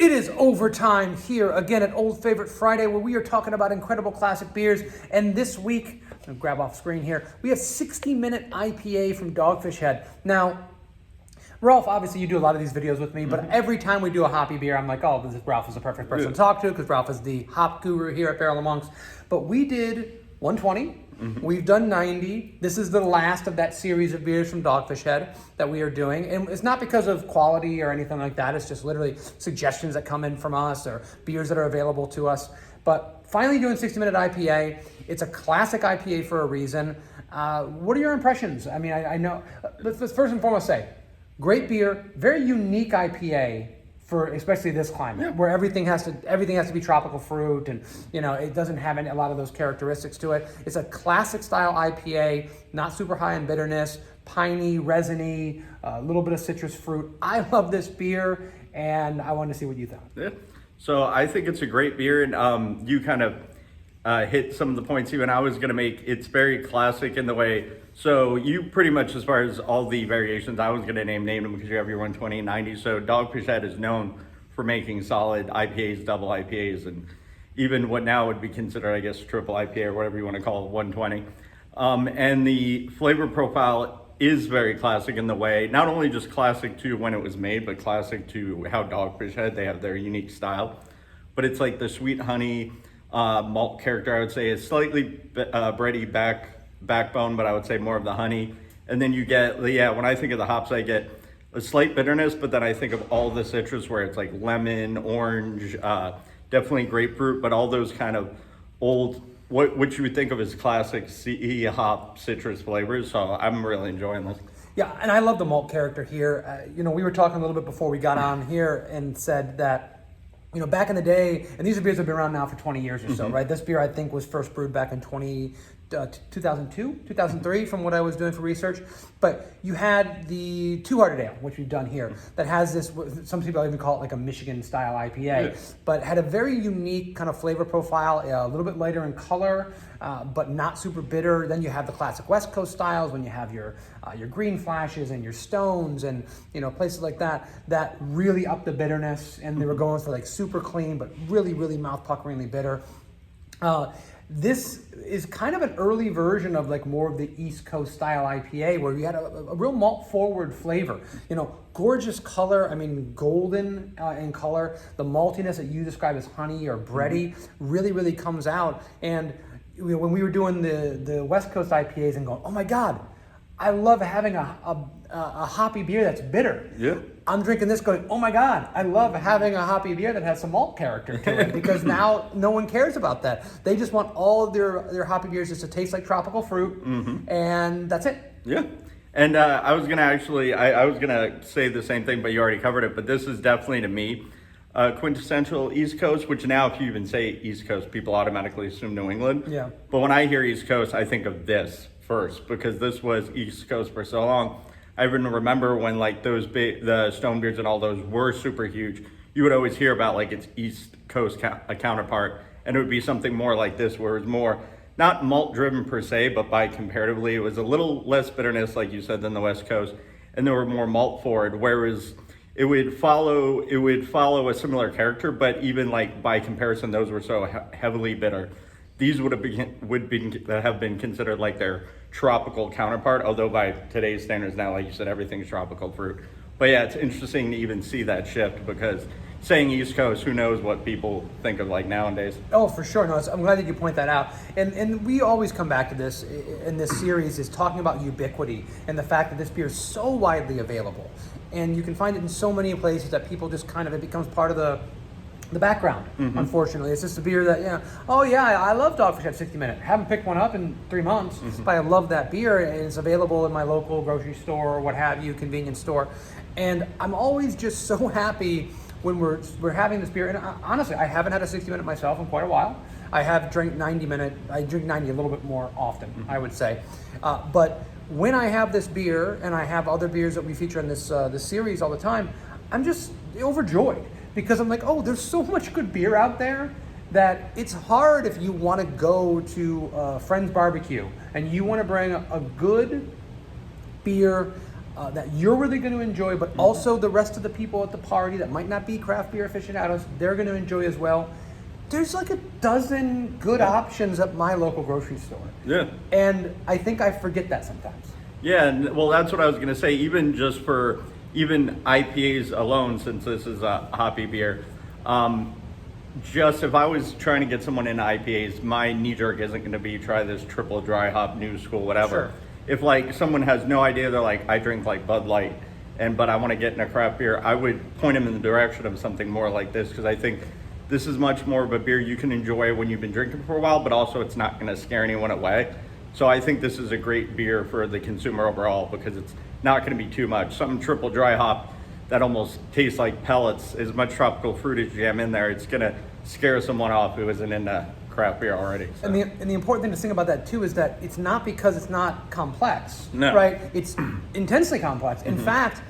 It is overtime here again at Old Favorite Friday, where we are talking about incredible classic beers. And this week, I'm gonna grab off screen here, we have 60-minute IPA from Dogfish Head. Now, Ralph, obviously you do a lot of these videos with me, but every time we do a hoppy beer, I'm like, oh, Ralph is the perfect person to talk to, because Ralph is the hop guru here at Barrel of Monks. But we did 120. We've done 90. This is the last of that series of beers from Dogfish Head that we are doing. And it's not because of quality or anything like that. It's just literally suggestions that come in from us or beers that are available to us. But finally doing 60-minute IPA. It's a classic IPA for a reason. What are your impressions? I mean, I know, let's first and foremost say, great beer, very unique IPA for especially this climate, where everything has to be tropical fruit, and it doesn't have a lot of those characteristics to it. It's a classic style IPA, not super high in bitterness, piney, resiny, a little bit of citrus fruit. I love this beer, and I wanted to see what you thought. Yeah. So I think it's a great beer, and you kind of hit some of the points even I was going to make. It's very classic in the way. So you pretty much, as far as all the variations I was going to name them, because you have your 120 and 90. So Dogfish Head is known for making solid IPAs, double IPAs, and even what now would be considered, I guess, triple IPA or whatever you want to call it, 120. And the flavor profile is very classic in the way, not only just classic to when it was made, but classic to how Dogfish Head, they have their unique style. But it's like the sweet honey malt character, I would say, is slightly bready backbone, but I would say more of the honey. And then you get, when I think of the hops, I get a slight bitterness, but then I think of all the citrus where it's like lemon, orange, definitely grapefruit, but all those kind of old, what you would think of as classic CE hop citrus flavors. So I'm really enjoying this. Yeah, and I love the malt character here. We were talking a little bit before we got on here and said that, back in the day, and these are beers that have been around now for 20 years or so, right? This beer, I think, was first brewed back in 2002, 2003, from what I was doing for research. But you had the Two Hearted Ale, which we've done here, that has this, some people even call it like a Michigan-style IPA, but had a very unique kind of flavor profile, a little bit lighter in color, but not super bitter. Then you have the classic West Coast styles when you have your green flashes and your stones and places like that really up the bitterness, and they were going for like super clean but really, really mouth-puckeringly bitter. This is kind of an early version of like more of the East Coast style IPA, where you had a real malt forward flavor. Gorgeous color. I mean, golden in color. The maltiness that you describe as honey or bready really, really comes out. And when we were doing the West Coast IPAs and going, oh my God, I love having a hoppy beer that's bitter. Yeah. I'm drinking this going, oh my God, I love having a hoppy beer that has some malt character to it, because now no one cares about that. They just want all of their hoppy beers just to taste like tropical fruit, and that's it. Yeah. And I was going to actually, I was going to say the same thing, but you already covered it. But this is definitely, to me, quintessential East Coast, which now if you even say East Coast, people automatically assume New England. Yeah. But when I hear East Coast, I think of this first, because this was East Coast for so long. I even remember when like the stone beers and all those were super huge, you would always hear about like its East Coast counterpart, and it would be something more like this, where it was more not malt driven per se, but by comparatively it was a little less bitterness, like you said, than the West Coast, and they were more malt forward, whereas it would follow a similar character, but even like by comparison, those were so heavily bitter. These would have been considered like their tropical counterpart, although by today's standards now, like you said, everything's tropical fruit. But yeah, it's interesting to even see that shift, because saying East Coast, who knows what people think of like nowadays. Oh, for sure. No, I'm glad that you point that out. And we always come back to this in this series, is talking about ubiquity and the fact that this beer is so widely available. And you can find it in so many places that people just it becomes part of the background, unfortunately. It's just a beer that, I love Dogfish Head 60 Minute. Haven't picked one up in 3 months, but I love that beer, and it's available in my local grocery store or what have you, convenience store. And I'm always just so happy when we're having this beer. And honestly, I haven't had a 60 Minute myself in quite a while. I have drank 90 Minute. I drink 90 a little bit more often, I would say. But when I have this beer, and I have other beers that we feature in this series all the time, I'm just overjoyed. Because I'm like, there's so much good beer out there that it's hard if you want to go to a friend's barbecue and you want to bring a good beer that you're really going to enjoy, but also the rest of the people at the party that might not be craft beer aficionados, they're going to enjoy as well. There's like a dozen good options at my local grocery store. Yeah. And I think I forget that sometimes. Yeah, and well, that's what I was going to say. Even just for even IPAs alone, since this is a hoppy beer, just if I was trying to get someone into IPAs, my knee jerk isn't going to be try this triple dry hop, new school, whatever. Sure. If like someone has no idea, they're like, I drink like Bud Light, but I want to get in a craft beer, I would point them in the direction of something more like this, because I think this is much more of a beer you can enjoy when you've been drinking for a while, but also it's not going to scare anyone away. So I think this is a great beer for the consumer overall, because it's not going to be too much. Something triple dry hop that almost tastes like pellets, as much tropical fruit as jam in there, it's going to scare someone off who isn't into craft beer already. So. And the important thing to think about that too is that it's not because it's not complex, No. right? It's intensely complex. In fact,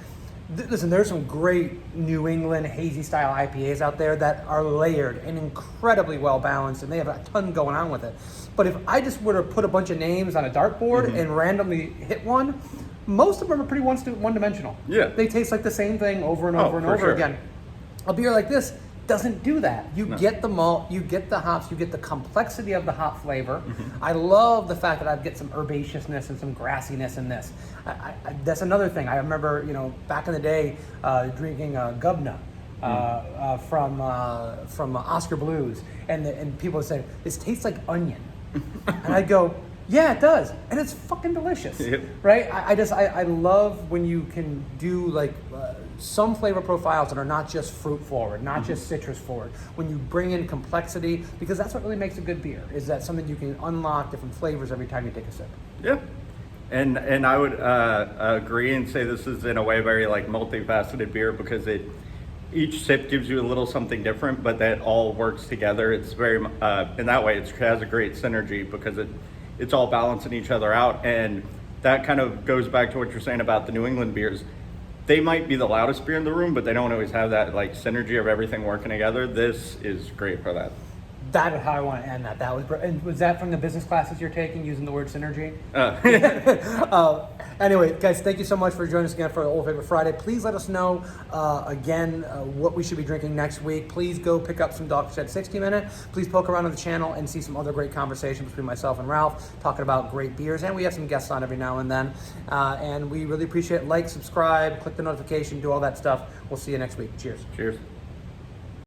listen, there's some great New England hazy style IPAs out there that are layered and incredibly well balanced, and they have a ton going on with it. But if I just were to put a bunch of names on a dartboard and randomly hit one, most of them are pretty one-dimensional. Yeah. They taste like the same thing over and over and for over sure. again. A beer like this doesn't do that. You get the malt, you get the hops, you get the complexity of the hop flavor. I love the fact that I get some herbaceousness and some grassiness in this. That's another thing. I remember, back in the day, drinking Gubna from Oscar Blues, and people would say, "This tastes like onion," and I'd go, "Yeah, it does," and it's fucking delicious, right? I love when you can do like some flavor profiles that are not just fruit forward, not just citrus forward. When you bring in complexity, because that's what really makes a good beer, is that something you can unlock different flavors every time you take a sip. Yeah, and I would agree and say this is in a way very like multifaceted beer, because each sip gives you a little something different, but that all works together. It's very in that way it has a great synergy, because it's all balancing each other out. And that kind of goes back to what you're saying about the New England beers. They might be the loudest beer in the room, but they don't always have that like synergy of everything working together. This is great for that. That is how I want to end that. And was that from the business classes you're taking, using the word synergy? Anyway, guys, thank you so much for joining us again for Old Favorite Friday. Please let us know, what we should be drinking next week. Please go pick up some Dogfish Head 60 Minute. Please poke around on the channel and see some other great conversations between myself and Ralph, talking about great beers. And we have some guests on every now and then. And we really appreciate it. Like, subscribe, click the notification, do all that stuff. We'll see you next week. Cheers. Cheers.